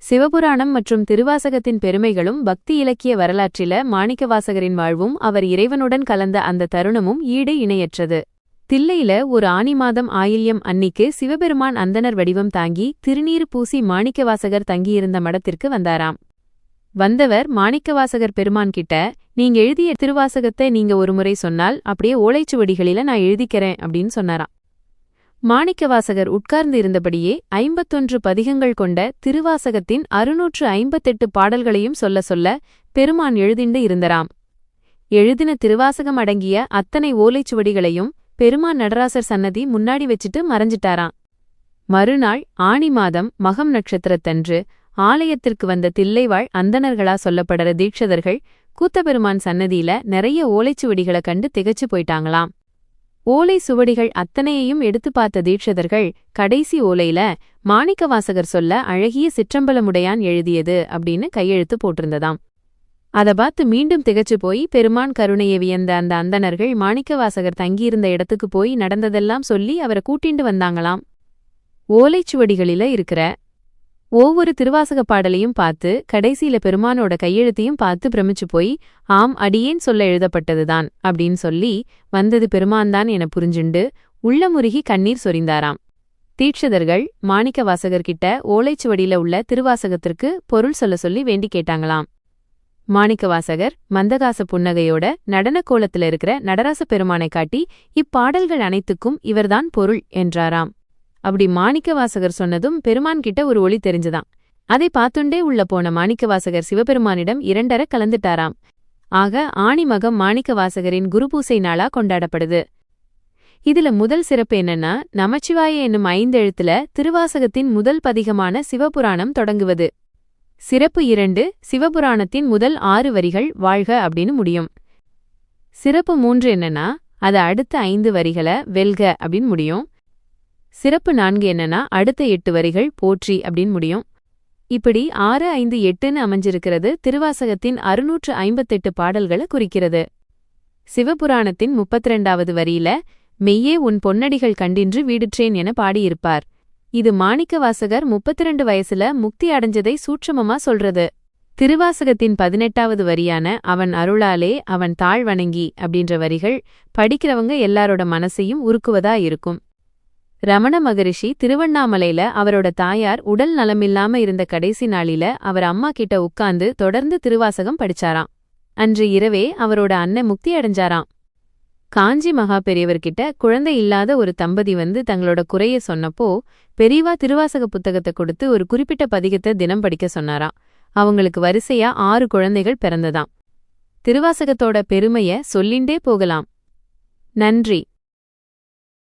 சிவபுராணம் மற்றும் திருவாசகத்தின் பெருமைகளும் பக்தி இலக்கிய வரலாற்றில மாணிக்கவாசகரின் வாழ்வும் அவர் இறைவனுடன் கலந்த அந்த தருணமும் ஈடு இணையற்றது. தில்லையில ஒரு ஆனி மாதம் ஆயில்யம் அன்னிக்கு சிவபெருமான் அந்தணர் வடிவம் தாங்கி திருநீறு பூசி மாணிக்கவாசகர் தங்கியிருந்த மடத்திற்கு வந்தாராம். வந்தவர் மாணிக்கவாசகர் பெருமான் கிட்ட, நீங்க எழுதிய திருவாசகத்தை நீங்க ஒருமுறை சொன்னால் அப்படியே ஓலைச்சுவடிகளில நான் எழுதிக்கிறேன் அப்படின்னு சொன்னாராம். மாணிக்கவாசகர் உட்கார்ந்து இருந்தபடியே 51 பதிகங்கள் கொண்ட திருவாசகத்தின் 658 பாடல்களையும் சொல்ல சொல்ல பெருமான் எழுதிண்டு இருந்தராம். எழுதின திருவாசகம் அடங்கிய அத்தனை ஓலைச்சுவடிகளையும் பெருமான் நடராசர் சன்னதி முன்னாடி வச்சிட்டு மறைஞ்சிட்டாராம். மறுநாள் ஆனி மாதம் மகம் நட்சத்திரத்தன்று ஆலயத்திற்கு வந்த தில்லைவாழ் அந்தணர்களா சொல்லப்படுற தீட்சதர்கள் கூத்தபெருமான் சன்னதியில நிறைய ஓலைச்சுவடிகளை கண்டு திகைச்சு போயிட்டாங்களாம். ஓலை சுவடிகள் அத்தனையையும் எடுத்து பார்த்த தீட்சதர்கள் கடைசி ஓலையில மாணிக்கவாசகர் சொல்ல அழகிய சிற்றம்பலமுடையான் எழுதியது அப்படின்னு கையெழுத்து போட்டிருந்ததாம். அத பார்த்து மீண்டும் திகைச்சு போய் பெருமான் கருணையை வியந்த அந்த அந்தணர்கள் மாணிக்கவாசகர் தங்கியிருந்த இடத்துக்கு போய் நடந்ததெல்லாம் சொல்லி அவரை கூட்டிண்டு வந்தாங்களாம். ஓலைச்சுவடிகளில இருக்கிற ஒவ்வொரு திருவாசக பாடலையும் பார்த்து கடைசியில பெருமானோட கையெழுத்தையும் பார்த்து பிரமிச்சு போய், ஆம், அடியேன் சொல்ல எழுதப்பட்டதுதான் அப்படின்னு சொல்லி வந்தது பெருமான்தான் என புரிஞ்சுண்டு உள்ளமுருகி கண்ணீர் சொரிந்தாராம். தீட்சிதர்கள் மாணிக்கவாசகர்கிட்ட ஓலைச்சுவடியில உள்ள திருவாசகத்திற்கு பொருள் சொல்ல சொல்லி வேண்டி கேட்டாங்களாம். மாணிக்கவாசகர் மந்தகாச புன்னகையோட நடன கோலத்துல இருக்கிற நடராச பெருமானை காட்டி, இப்பாடல்கள் அனைத்துக்கும் இவர்தான் பொருள் என்றாராம். அப்படி மாணிக்கவாசகர் சொன்னதும் பெருமான் கிட்ட ஒரு ஒளி தெரிஞ்சுதான். அதை பார்த்துண்டே உள்ள போன மாணிக்கவாசகர் சிவபெருமானிடம் 2 கலந்துட்டாராம். ஆக ஆணிமகம் மாணிக்கவாசகரின் குருபூசை நாளா கொண்டாடப்படுது. இதுல முதல் சிறப்பு என்னன்னா, நமச்சிவாய என்னும் 5 எழுத்துல திருவாசகத்தின் முதல் பதிகமான சிவபுராணம் தொடங்குவது. சிறப்பு 2, சிவபுராணத்தின் முதல் 6 வரிகள் வாழ்க அப்படின்னு முடியும். சிறப்பு 3 என்னன்னா, அது அடுத்த 5 வரிகளை வெல்க அப்படின்னு முடியும். சிறப்பு 4 என்னன்னா, அடுத்த 8 வரிகள் போற்றி அப்படின்னு முடியும். இப்படி 6, 5, 8ன்னு அமைஞ்சிருக்கிறது திருவாசகத்தின் 658 பாடல்களை குறிக்கிறது. சிவபுராணத்தின் 32வது வரியில மெய்யே உன் பொன்னடிகள் கண்டின்று வீடுற்றேன் என பாடியிருப்பார். இது மாணிக்கவாசகர் 32 வயசுல முக்தி அடைஞ்சதை சூட்சமமா சொல்றது. திருவாசகத்தின் 18வது வரியான அவன் அருளாலே அவன் தாழ் வணங்கி அப்படின்ற வரிகள் படிக்கிறவங்க எல்லாரோட மனசையும் உருக்குவதா இருக்கும். ரமண மகரிஷி திருவண்ணாமலையில அவரோட தாயார் உடல் நலமில்லாம இருந்த கடைசி நாளில அவர் அம்மா கிட்ட உட்கார்ந்து தொடர்ந்து திருவாசகம் படிச்சாராம். அன்று இரவே அவரோட அண்ணன் முக்தி அடைஞ்சாராம். காஞ்சி மகா பெரியவர்கிட்ட குழந்தை இல்லாத ஒரு தம்பதி வந்து தங்களோட குறைய சொன்னப்போ பெரியவா திருவாசக புத்தகத்தை கொடுத்து ஒரு குறிப்பிட்ட பதிகத்தை தினம் படிக்க சொன்னாராம். அவங்களுக்கு வரிசையா 6 குழந்தைகள் பிறந்ததாம். திருவாசகத்தோட பெருமைய சொல்லிண்டே போகலாம். நன்றி.